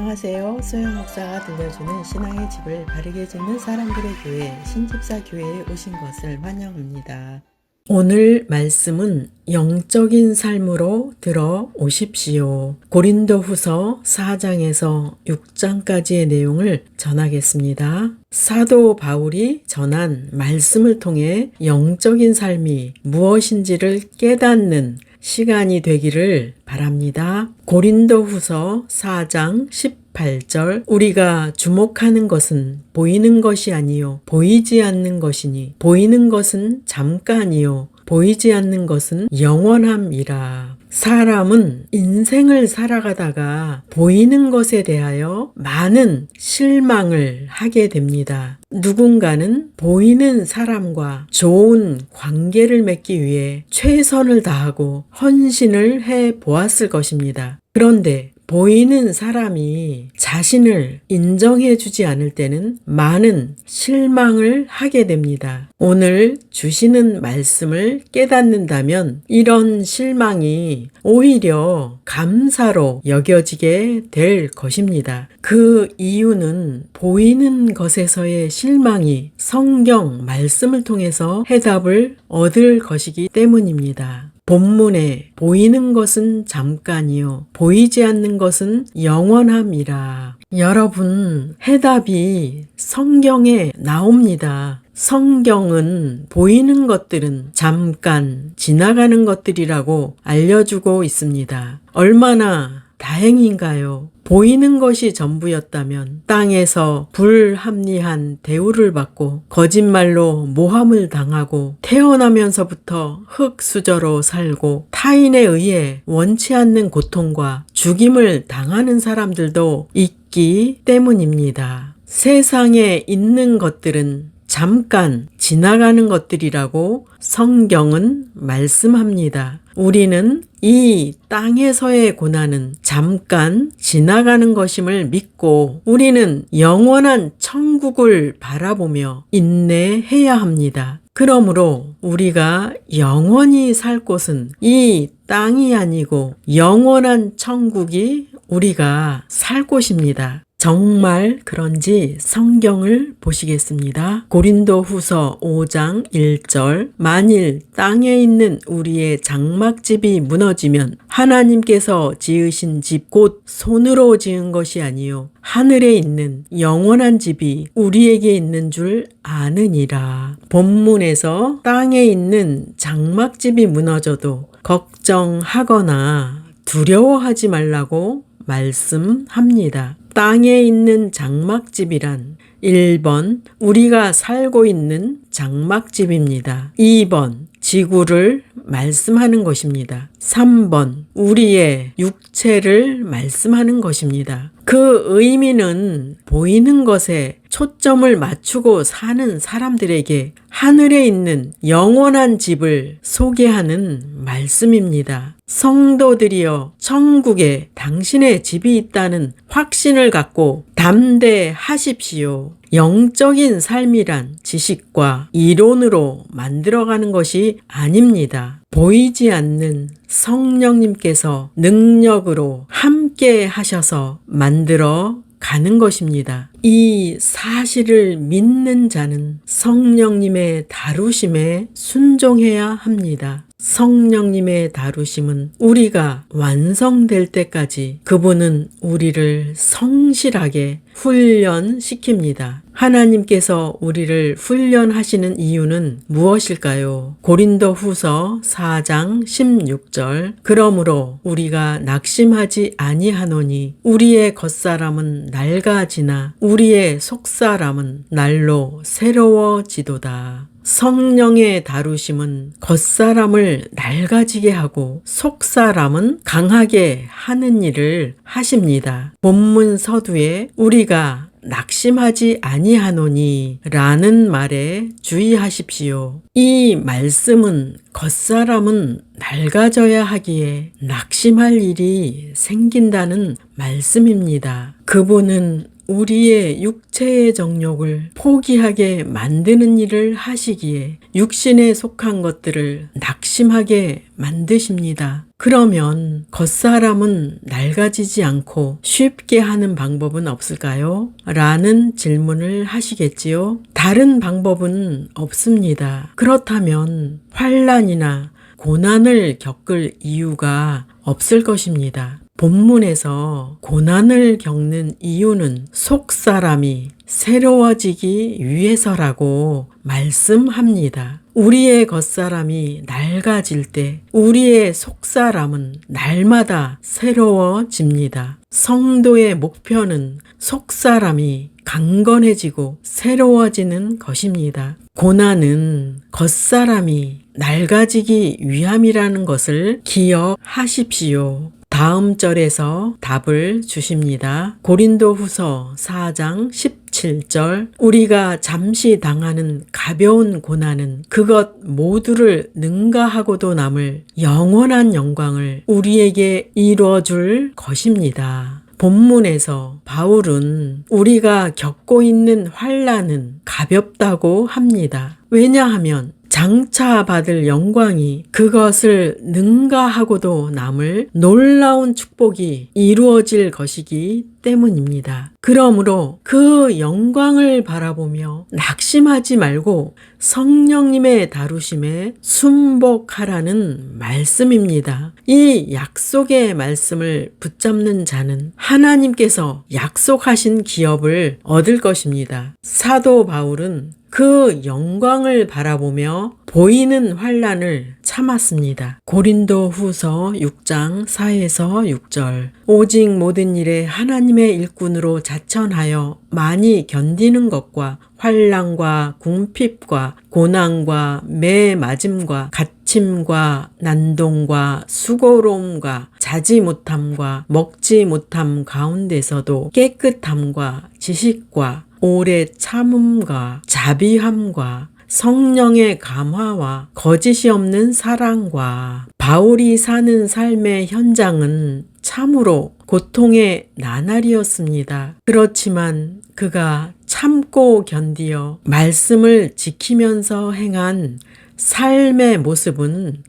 안녕하세요. 소영 목사가 들려주는 신앙의 집을 바르게 짓는 사람들의 교회 신집사 교회에 오신 것을 환영합니다. 오늘 말씀은 영적인 삶으로 들어오십시오. 고린도후서 4장에서 6장까지의 내용을 전하겠습니다. 사도 바울이 전한 말씀을 통해 영적인 삶이 무엇인지를 깨닫는 시간이 되기를 바랍니다. 고린도후서 4장 18절 우리가 주목하는 것은 보이는 것이 아니요 보이지 않는 것이니 보이는 것은 잠깐이요 보이지 않는 것은 영원함이라. 사람은 인생을 살아가다가 보이는 것에 대하여 많은 실망을 하게 됩니다. 누군가는 보이는 사람과 좋은 관계를 맺기 위해 최선을 다하고 헌신을 해 보았을 것입니다. 그런데 보이는 사람이 자신을 인정해 주지 않을 때는 많은 실망을 하게 됩니다. 오늘 주시는 말씀을 깨닫는다면 이런 실망이 오히려 감사로 여겨지게 될 것입니다. 그 이유는 보이는 것에서의 실망이 성경 말씀을 통해서 해답을 얻을 것이기 때문입니다. 본문에 보이는 것은 잠깐이요 보이지 않는 것은 영원함이라. 여러분, 해답이 성경에 나옵니다. 성경은 보이는 것들은 잠깐 지나가는 것들이라고 알려주고 있습니다. 얼마나 다행인가요? 보이는 것이 전부였다면 땅에서 불합리한 대우를 받고 거짓말로 모함을 당하고 태어나면서부터 흙수저로 살고 타인에 의해 원치 않는 고통과 죽임을 당하는 사람들도 있기 때문입니다. 세상에 있는 것들은 잠깐 지나가는 것들이라고 성경은 말씀합니다. 우리는 이 땅에서의 고난은 잠깐 지나가는 것임을 믿고 우리는 영원한 천국을 바라보며 인내해야 합니다. 그러므로 우리가 영원히 살 곳은 이 땅이 아니고 영원한 천국이 우리가 살 곳입니다. 정말 그런지 성경을 보시겠습니다. 고린도후서 5장 1절 만일 땅에 있는 우리의 장막집이 무너지면 하나님께서 지으신 집 곧 손으로 지은 것이 아니요 하늘에 있는 영원한 집이 우리에게 있는 줄 아느니라. 본문에서 땅에 있는 장막집이 무너져도 걱정하거나 두려워하지 말라고 말씀합니다. 땅에 있는 장막집이란 1번 우리가 살고 있는 장막집입니다. 2번 지구를 말씀하는 것입니다. 3번 우리의 육체를 말씀하는 것입니다. 그 의미는 보이는 것에 초점을 맞추고 사는 사람들에게 하늘에 있는 영원한 집을 소개하는 말씀입니다. 성도들이여 천국에 당신의 집이 있다는 확신을 갖고 담대하십시오. 영적인 삶이란 지식과 이론으로 만들어가는 것이 아닙니다. 보이지 않는 성령님께서 능력으로 함께 하셔서 만들어 가는 것입니다. 이 사실을 믿는 자는 성령님의 다루심에 순종해야 합니다. 성령님의 다루심은 우리가 완성될 때까지 그분은 우리를 성실하게 훈련시킵니다. 하나님께서 우리를 훈련하시는 이유는 무엇일까요? 고린도후서 4장 16절 그러므로 우리가 낙심하지 아니하노니 우리의 겉사람은 낡아지나 우리의 속사람은 날로 새로워지도다. 성령의 다루심은 겉사람을 낡아지게 하고 속사람은 강하게 하는 일을 하십니다. 본문 서두에 우리가 낙심하지 아니하노니 라는 말에 주의하십시오. 이 말씀은 겉사람은 낡아져야 하기에 낙심할 일이 생긴다는 말씀입니다. 그분은 우리의 육체의 정욕을 포기하게 만드는 일을 하시기에 육신에 속한 것들을 낙심하게 만드십니다. 그러면 겉사람은 낡아지지 않고 쉽게 하는 방법은 없을까요? 라는 질문을 하시겠지요? 다른 방법은 없습니다. 그렇다면 환난이나 고난을 겪을 이유가 없을 것입니다. 본문에서 고난을 겪는 이유는 속사람이 새로워지기 위해서라고 말씀합니다. 우리의 겉사람이 낡아질 때 우리의 속사람은 날마다 새로워집니다. 성도의 목표는 속사람이 강건해지고 새로워지는 것입니다. 고난은 겉사람이 낡아지기 위함이라는 것을 기억하십시오. 다음 절에서 답을 주십니다. 고린도후서 4장 17절 우리가 잠시 당하는 가벼운 고난은 그것 모두를 능가하고도 남을 영원한 영광을 우리에게 이루어줄 것입니다. 본문에서 바울은 우리가 겪고 있는 환난은 가볍다고 합니다. 왜냐하면 장차 받을 영광이 그것을 능가하고도 남을 놀라운 축복이 이루어질 것이기 때문입니다. 그러므로 그 영광을 바라보며 낙심하지 말고 성령님의 다루심에 순복하라는 말씀입니다. 이 약속의 말씀을 붙잡는 자는 하나님께서 약속하신 기업을 얻을 것입니다. 사도 바울은 그 영광을 바라보며 보이는 환난을 참았습니다. 고린도후서 6장 4에서 6절 오직 모든 일에 하나님의 일꾼으로 자천하여 많이 견디는 것과 환난과 궁핍과 고난과 매 맞음과 갇힘과 난동과 수고로움과 자지 못함과 먹지 못함 가운데서도 깨끗함과 지식과 오래 참음과 자비함과 성령의 감화와 거짓이 없는 사랑과 바울이 사는 삶의 현장은 참으로 고통의 나날이었습니다. 그렇지만 그가 참고 견디어 말씀을 지키면서 행한 삶의 모습은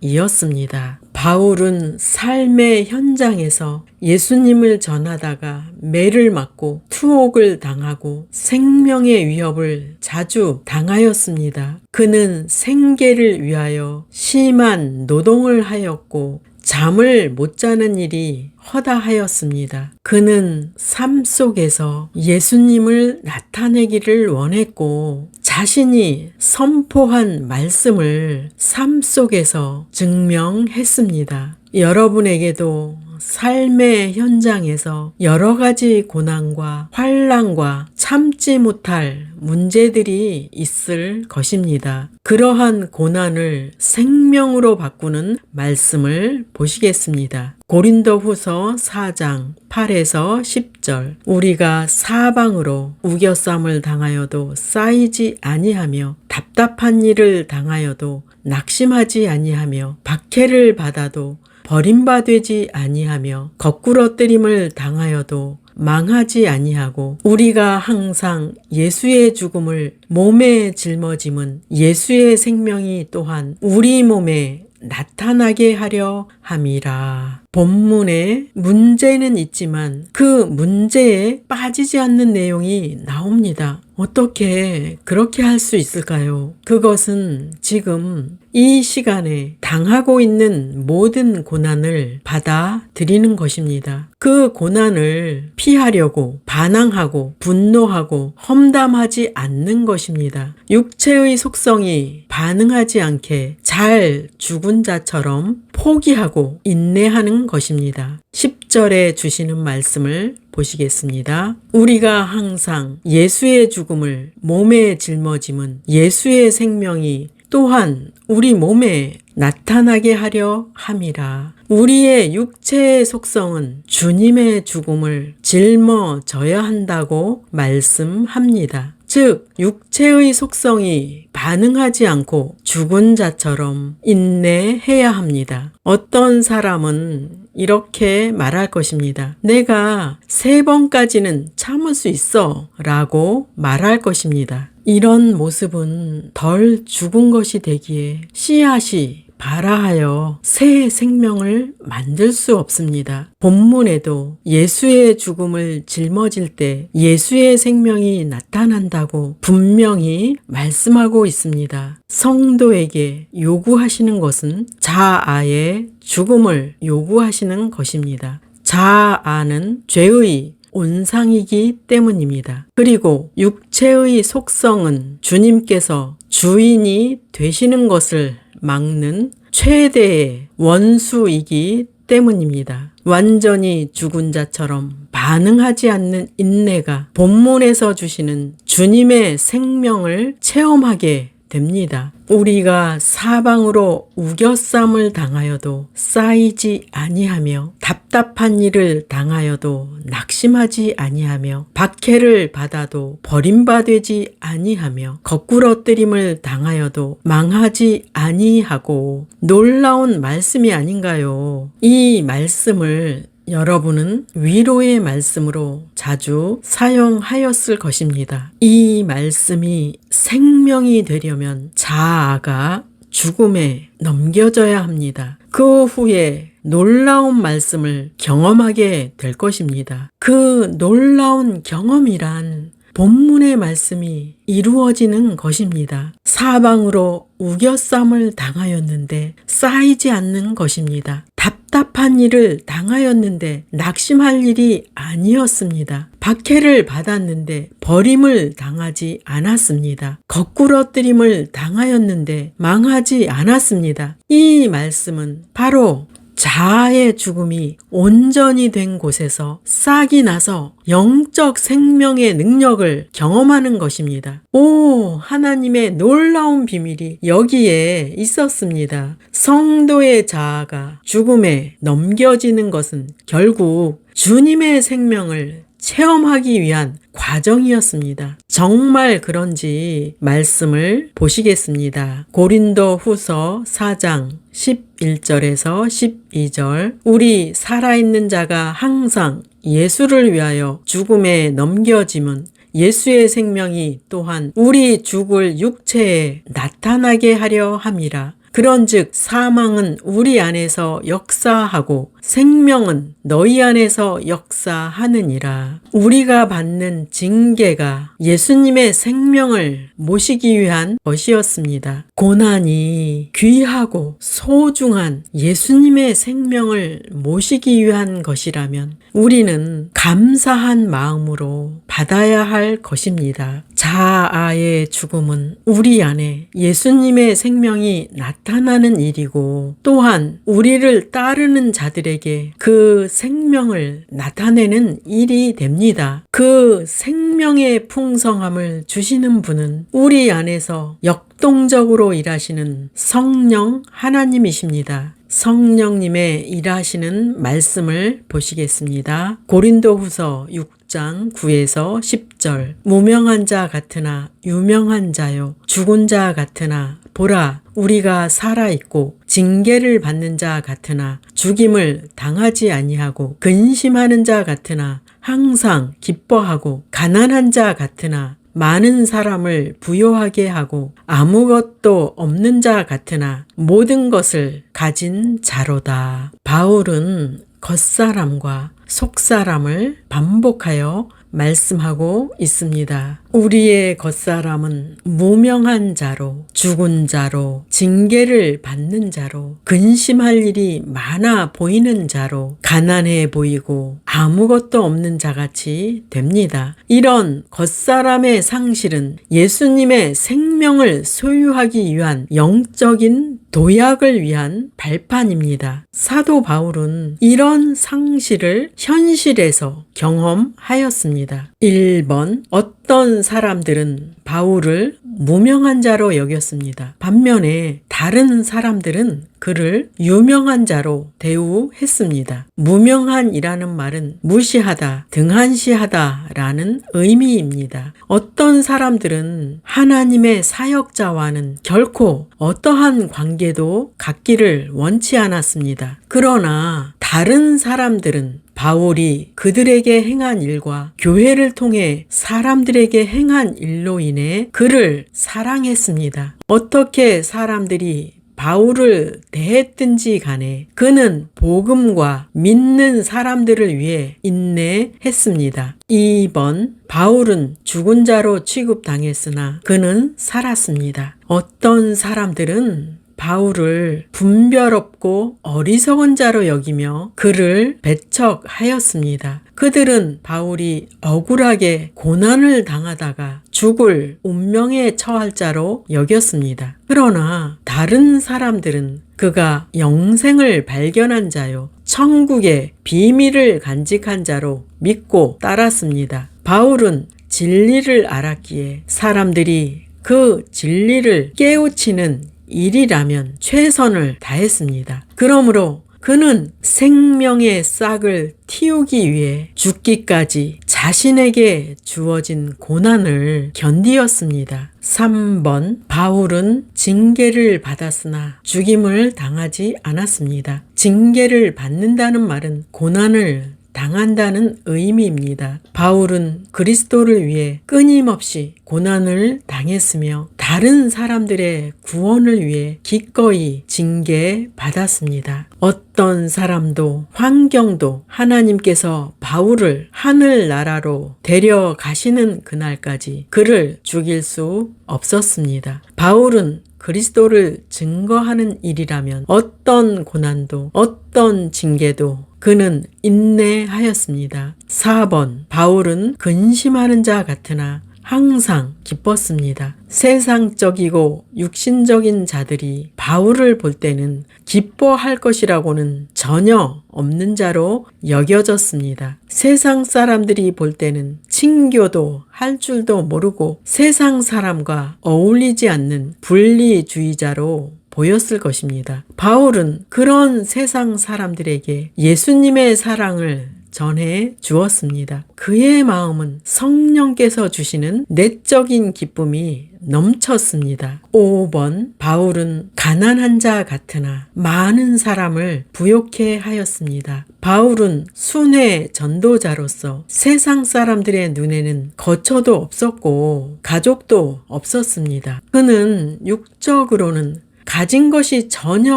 성경적이었습니다. 바울은 삶의 현장에서 예수님을 전하다가 매를 맞고 투옥을 당하고 생명의 위협을 자주 당하였습니다. 그는 생계를 위하여 심한 노동을 하였고 잠을 못 자는 일이 허다하였습니다. 그는 삶 속에서 예수님을 나타내기를 원했고 자신이 선포한 말씀을 삶 속에서 증명했습니다. 여러분에게도 삶의 현장에서 여러 가지 고난과 환난과 참지 못할 문제들이 있을 것입니다. 그러한 고난을 생명으로 바꾸는 말씀을 보시겠습니다. 고린도후서 4장 8에서 10절 우리가 사방으로 우겨쌈을 당하여도 쌓이지 아니하며 답답한 일을 당하여도 낙심하지 아니하며 박해를 받아도 버림받지 아니하며 거꾸러뜨림을 당하여도 망하지 아니하고 우리가 항상 예수의 죽음을 몸에 짊어짐은 예수의 생명이 또한 우리 몸에 나타나게 하려 함이라. 본문에 문제는 있지만 그 문제에 빠지지 않는 내용이 나옵니다. 어떻게 그렇게 할 수 있을까요? 그것은 지금 이 시간에 당하고 있는 모든 고난을 받아들이는 것입니다. 그 고난을 피하려고 반항하고 분노하고 험담하지 않는 것입니다. 육체의 속성이 반응하지 않게 잘 죽은 자처럼 포기하고 인내하는 것입니다. 10절에 주시는 말씀을 보시겠습니다. 우리가 항상 예수의 죽음을 몸에 짊어짐은 예수의 생명이 또한 우리 몸에 나타나게 하려 함이라. 우리의 육체의 속성은 주님의 죽음을 짊어져야 한다고 말씀합니다. 즉 육체의 속성이 반응하지 않고 죽은 자처럼 인내해야 합니다. 어떤 사람은 이렇게 말할 것입니다. 내가 3번까지는 참을 수 있어 라고 말할 것입니다. 이런 모습은 덜 죽은 것이 되기에 씨앗이 발하하여 새 생명을 만들 수 없습니다. 본문에도 예수의 죽음을 짊어질 때 예수의 생명이 나타난다고 분명히 말씀하고 있습니다. 성도에게 요구하시는 것은 자아의 죽음을 요구하시는 것입니다. 자아는 죄의 온상이기 때문입니다. 그리고 육체의 속성은 주님께서 주인이 되시는 것을 막는 최대의 원수이기 때문입니다. 완전히 죽은 자처럼 반응하지 않는 인내가 본문에서 주시는 주님의 생명을 체험하게 됩니다. 우리가 사방으로 우겨쌈을 당하여도 쌓이지 아니하며 답답한 일을 당하여도 낙심하지 아니하며 박해를 받아도 버림받지 아니하며 거꾸러뜨림을 당하여도 망하지 아니하고 놀라운 말씀이 아닌가요? 이 말씀을 여러분은 위로의 말씀으로 자주 사용하였을 것입니다. 이 말씀이 생명이 되려면 자아가 죽음에 넘겨져야 합니다. 그 후에 놀라운 말씀을 경험하게 될 것입니다. 그 놀라운 경험이란 본문의 말씀이 이루어지는 것입니다. 사방으로 우겨쌈을 당하였는데 쌓이지 않는 것입니다. 답답한 일을 당하였는데 낙심할 일이 아니었습니다. 박해를 받았는데 버림을 당하지 않았습니다. 거꾸러뜨림을 당하였는데 망하지 않았습니다. 이 말씀은 바로 자아의 죽음이 온전히 된 곳에서 싹이 나서 영적 생명의 능력을 경험하는 것입니다. 오, 하나님의 놀라운 비밀이 여기에 있었습니다. 성도의 자아가 죽음에 넘겨지는 것은 결국 주님의 생명을 체험하기 위한 과정이었습니다. 정말 그런지 말씀을 보시겠습니다. 고린도 후서 4장 11절에서 12절 우리 살아있는 자가 항상 예수를 위하여 죽음에 넘겨짐은 예수의 생명이 또한 우리 죽을 육체에 나타나게 하려 함이라. 그런즉 사망은 우리 안에서 역사하고 생명은 너희 안에서 역사하느니라. 우리가 받는 징계가 예수님의 생명을 모시기 위한 것이었습니다. 고난이 귀하고 소중한 예수님의 생명을 모시기 위한 것이라면 우리는 감사한 마음으로 받아야 할 것입니다. 자아의 죽음은 우리 안에 예수님의 생명이 나타나는 일이고 또한 우리를 따르는 자들에게 그 생명을 나타내는 일이 됩니다. 그 생명의 풍성함을 주시는 분은 우리 안에서 역동적으로 일하시는 성령 하나님이십니다. 성령님의 일하시는 말씀을 보시겠습니다. 고린도후서 6장 9에서 10절 무명한 자 같으나 유명한 자요 죽은 자 같으나 보라 우리가 살아있고 징계를 받는 자 같으나 죽임을 당하지 아니하고 근심하는 자 같으나 항상 기뻐하고 가난한 자 같으나 많은 사람을 부요하게 하고 아무것도 없는 자 같으나 모든 것을 가진 자로다. 바울은 겉사람과 속사람을 반복하여 말씀하고 있습니다. 우리의 겉사람은 무명한 자로, 죽은 자로, 징계를 받는 자로, 근심할 일이 많아 보이는 자로, 가난해 보이고 아무것도 없는 자같이 됩니다. 이런 겉사람의 상실은 예수님의 생명을 소유하기 위한 영적인 도약을 위한 발판입니다. 사도 바울은 이런 상실을 현실에서 경험하였습니다. 1번 어떤 사람들은 바울을 무명한 자로 여겼습니다. 반면에 다른 사람들은 그를 유명한 자로 대우했습니다. 무명한이라는 말은 무시하다, 등한시하다 라는 의미입니다. 어떤 사람들은 하나님의 사역자와는 결코 어떠한 관계도 갖기를 원치 않았습니다. 그러나 다른 사람들은 바울이 그들에게 행한 일과 교회를 통해 사람들에게 행한 일로 인해 그를 사랑했습니다. 어떻게 사람들이 바울을 대했든지 간에 그는 복음과 믿는 사람들을 위해 인내했습니다. 2번, 바울은 죽은 자로 취급당했으나 그는 살았습니다. 어떤 사람들은 바울을 분별없고 어리석은 자로 여기며 그를 배척하였습니다. 그들은 바울이 억울하게 고난을 당하다가 죽을 운명에 처할 자로 여겼습니다. 그러나 다른 사람들은 그가 영생을 발견한 자요, 천국의 비밀을 간직한 자로 믿고 따랐습니다. 바울은 진리를 알았기에 사람들이 그 진리를 깨우치는 일이라면 최선을 다했습니다. 그러므로 그는 생명의 싹을 틔우기 위해 죽기까지 자신에게 주어진 고난을 견디었습니다. 3번, 바울은 징계를 받았으나 죽임을 당하지 않았습니다. 징계를 받는다는 말은 고난을 당한다는 의미입니다. 바울은 그리스도를 위해 끊임없이 고난을 당했으며 다른 사람들의 구원을 위해 기꺼이 징계받았습니다. 어떤 사람도 환경도 하나님께서 바울을 하늘나라로 데려가시는 그날까지 그를 죽일 수 없었습니다. 바울은 그리스도를 증거하는 일이라면 어떤 고난도 어떤 징계도 그는 인내하였습니다. 4번, 바울은 근심하는 자 같으나 항상 기뻤습니다. 세상적이고 육신적인 자들이 바울을 볼 때는 기뻐할 것이라고는 전혀 없는 자로 여겨졌습니다. 세상 사람들이 볼 때는 친교도 할 줄도 모르고 세상 사람과 어울리지 않는 분리주의자로 보였을 것입니다. 바울은 그런 세상 사람들에게 예수님의 사랑을 전해 주었습니다. 그의 마음은 성령께서 주시는 내적인 기쁨이 넘쳤습니다. 5번, 바울은 가난한 자 같으나 많은 사람을 부욕해 하였습니다. 바울은 순회 전도자로서 세상 사람들의 눈에는 거처도 없었고 가족도 없었습니다. 그는 육적으로는 가진 것이 전혀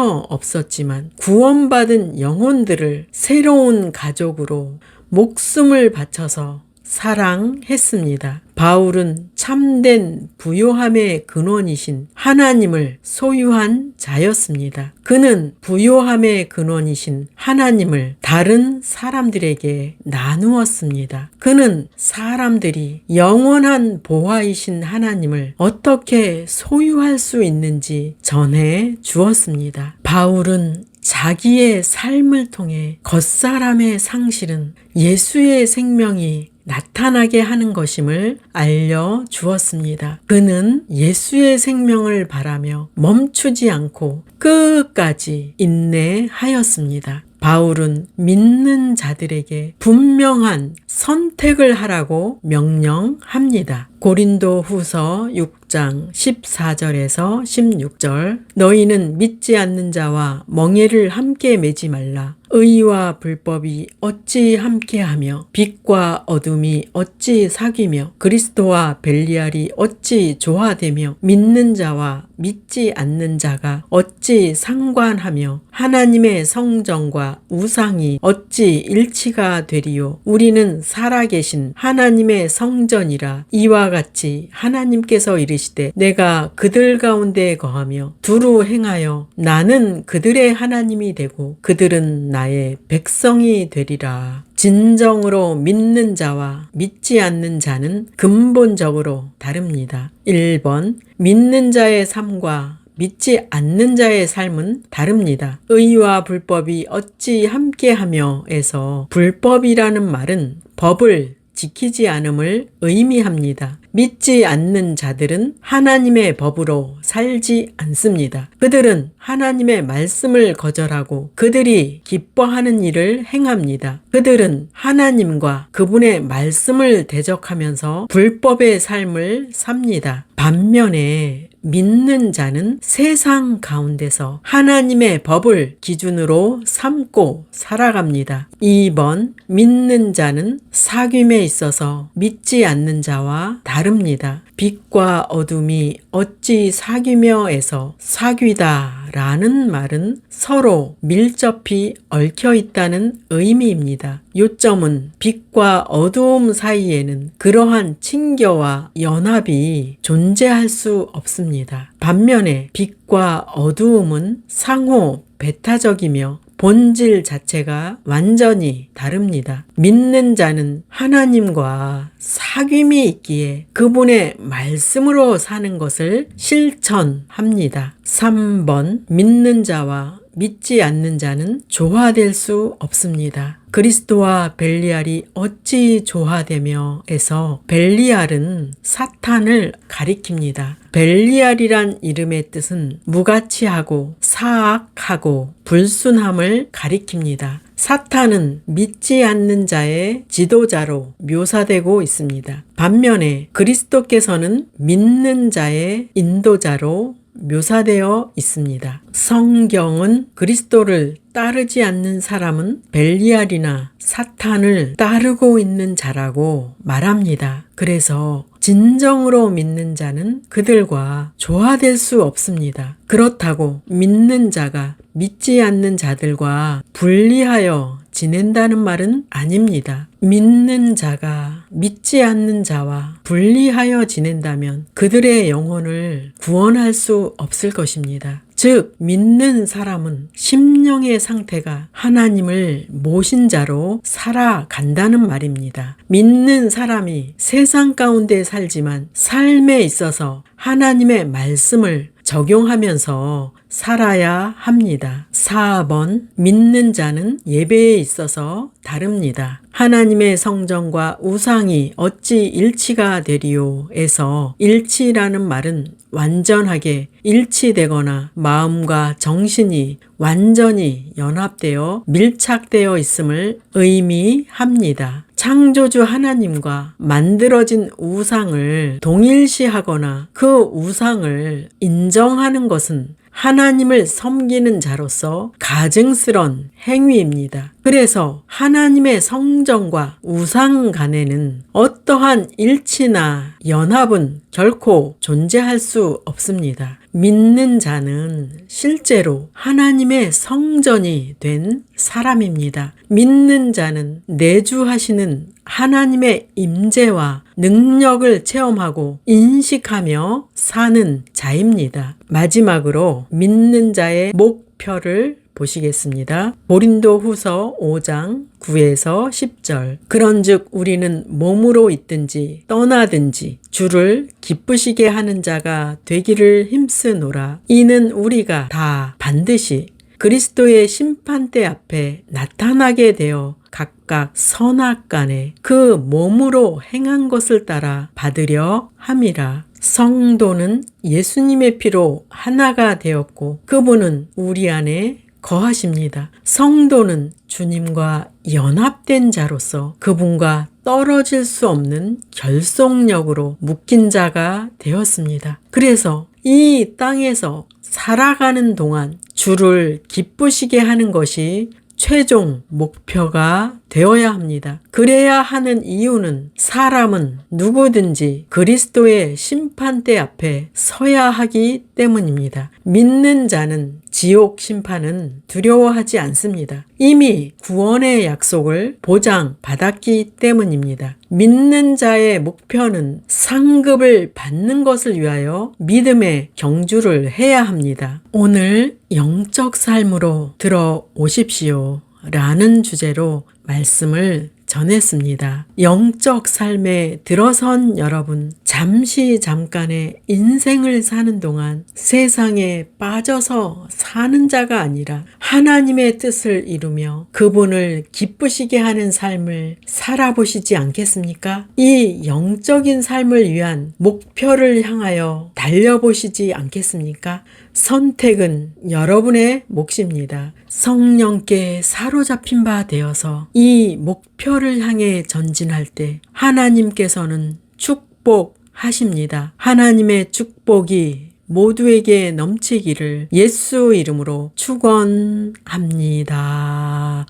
없었지만 구원받은 영혼들을 새로운 가족으로 목숨을 바쳐서 사랑했습니다. 바울은 참된 부요함의 근원이신 하나님을 소유한 자였습니다. 그는 부요함의 근원이신 하나님을 다른 사람들에게 나누었습니다. 그는 사람들이 영원한 보화이신 하나님을 어떻게 소유할 수 있는지 전해 주었습니다. 바울은 자기의 삶을 통해 겉사람의 상실은 예수의 생명이 나타나게 하는 것임을 알려주었습니다. 그는 예수의 생명을 바라며 멈추지 않고 끝까지 인내하였습니다. 바울은 믿는 자들에게 분명한 선택을 하라고 명령합니다. 고린도 후서 6장 14절에서 16절, 너희는 믿지 않는 자와 멍에를 함께 매지 말라. 의와 불법이 어찌 함께하며 빛과 어둠이 어찌 사귀며 그리스도와 벨리알이 어찌 조화되며 믿는 자와 믿지 않는 자가 어찌 상관하며 하나님의 성전과 우상이 어찌 일치가 되리요. 우리는 살아계신 하나님의 성전이라. 이와 같이 하나님께서 이르시되 내가 그들 가운데 거하며 두루 행하여 나는 그들의 하나님이 되고 그들은 나의 백성이 되리라. 진정으로 믿는 자와 믿지 않는 자는 근본적으로 다릅니다. 1번, 믿는 자의 삶과 믿지 않는 자의 삶은 다릅니다. 의와 불법이 어찌 함께하며에서 불법이라는 말은 법을 지키지 않음을 의미합니다. 믿지 않는 자들은 하나님의 법으로 살지 않습니다. 그들은 하나님의 말씀을 거절하고 그들이 기뻐하는 일을 행합니다. 그들은 하나님과 그분의 말씀을 대적하면서 불법의 삶을 삽니다. 반면에 믿는 자는 세상 가운데서 하나님의 법을 기준으로 삼고 살아갑니다. 2번, 믿는 자는 사귐에 있어서 믿지 않는 자와 다릅니다. 빛과 어둠이 어찌 사귀며에서 사귀다 라는 말은 서로 밀접히 얽혀 있다는 의미입니다. 요점은 빛과 어두움 사이에는 그러한 친교와 연합이 존재할 수 없습니다. 반면에 빛과 어두움은 상호 배타적이며 본질 자체가 완전히 다릅니다. 믿는 자는 하나님과 사귐이 있기에 그분의 말씀으로 사는 것을 실천합니다. 3번, 믿는 자와 믿지 않는 자는 조화될 수 없습니다. 그리스도와 벨리알이 어찌 조화되며 에서 벨리알은 사탄을 가리킵니다. 벨리알이란 이름의 뜻은 무가치하고 사악하고 불순함을 가리킵니다. 사탄은 믿지 않는 자의 지도자로 묘사되고 있습니다. 반면에 그리스도께서는 믿는 자의 인도자로 묘사되어 있습니다. 성경은 그리스도를 따르지 않는 사람은 벨리알이나 사탄을 따르고 있는 자라고 말합니다. 그래서 진정으로 믿는 자는 그들과 조화될 수 없습니다. 그렇다고 믿는 자가 믿지 않는 자들과 분리하여 지낸다는 말은 아닙니다. 믿는 자가 믿지 않는 자와 분리하여 지낸다면 그들의 영혼을 구원할 수 없을 것입니다. 즉, 믿는 사람은 심령의 상태가 하나님을 모신 자로 살아간다는 말입니다. 믿는 사람이 세상 가운데 살지만 삶에 있어서 하나님의 말씀을 적용하면서 살아야 합니다. 4번, 믿는 자는 예배에 있어서 다릅니다. 하나님의 성전과 우상이 어찌 일치가 되리요? 에서 일치라는 말은 완전하게 일치되거나 마음과 정신이 완전히 연합되어 밀착되어 있음을 의미합니다. 창조주 하나님과 만들어진 우상을 동일시하거나 그 우상을 인정하는 것은 하나님을 섬기는 자로서 가증스런 행위입니다. 그래서 하나님의 성전과 우상 간에는 어떠한 일치나 연합은 결코 존재할 수 없습니다. 믿는 자는 실제로 하나님의 성전이 된 사람입니다. 믿는 자는 내주하시는 하나님의 임재와 능력을 체험하고 인식하며 사는 자입니다. 마지막으로 믿는 자의 목표를 보시겠습니다. 고린도 후서 5장 9에서 10절. 그런즉 우리는 몸으로 있든지 떠나든지 주를 기쁘시게 하는 자가 되기를 힘쓰노라. 이는 우리가 다 반드시 그리스도의 심판대 앞에 나타나게 되어 각각 선악간에 그 몸으로 행한 것을 따라 받으려 함이라. 성도는 예수님의 피로 하나가 되었고 그분은 우리 안에 거하십니다. 성도는 주님과 연합된 자로서 그분과 떨어질 수 없는 결속력으로 묶인 자가 되었습니다. 그래서 이 땅에서 살아가는 동안 주를 기쁘시게 하는 것이 최종 목표가 되어야 합니다. 그래야 하는 이유는 사람은 누구든지 그리스도의 심판대 앞에 서야 하기 때문입니다. 믿는 자는 지옥 심판은 두려워하지 않습니다. 이미 구원의 약속을 보장받았기 때문입니다. 믿는 자의 목표는 상급을 받는 것을 위하여 믿음의 경주를 해야 합니다. 오늘 영적 삶으로 들어오십시오 라는 주제로 말씀을 전했습니다. 영적 삶에 들어선 여러분, 잠깐의 인생을 사는 동안 세상에 빠져서 사는 자가 아니라 하나님의 뜻을 이루며 그분을 기쁘시게 하는 삶을 살아보시지 않겠습니까? 이 영적인 삶을 위한 목표를 향하여 달려보시지 않겠습니까? 선택은 여러분의 몫입니다. 성령께 사로잡힌 바 되어서 이 목표를 향해 전진할 때 하나님께서는 축복하십니다. 하나님의 축복이 모두에게 넘치기를 예수 이름으로 축원합니다.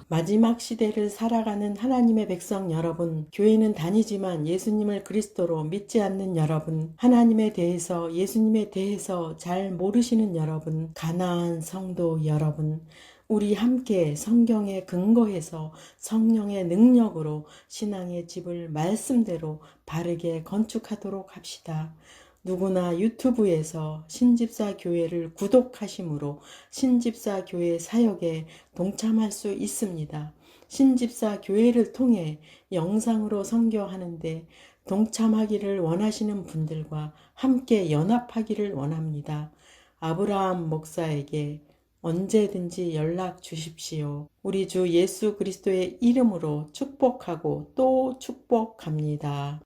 마지막 시대를 살아가는 하나님의 백성 여러분, 교회는 다니지만 예수님을 그리스도로 믿지 않는 여러분, 하나님에 대해서 예수님에 대해서 잘 모르시는 여러분, 가나안 성도 여러분, 우리 함께 성경에 근거해서 성령의 능력으로 신앙의 집을 말씀대로 바르게 건축하도록 합시다. 누구나 유튜브에서 신집사 교회를 구독하심으로 신집사 교회 사역에 동참할 수 있습니다. 신집사 교회를 통해 영상으로 선교하는데 동참하기를 원하시는 분들과 함께 연합하기를 원합니다. 아브라함 목사에게 언제든지 연락 주십시오. 우리 주 예수 그리스도의 이름으로 축복하고 또 축복합니다.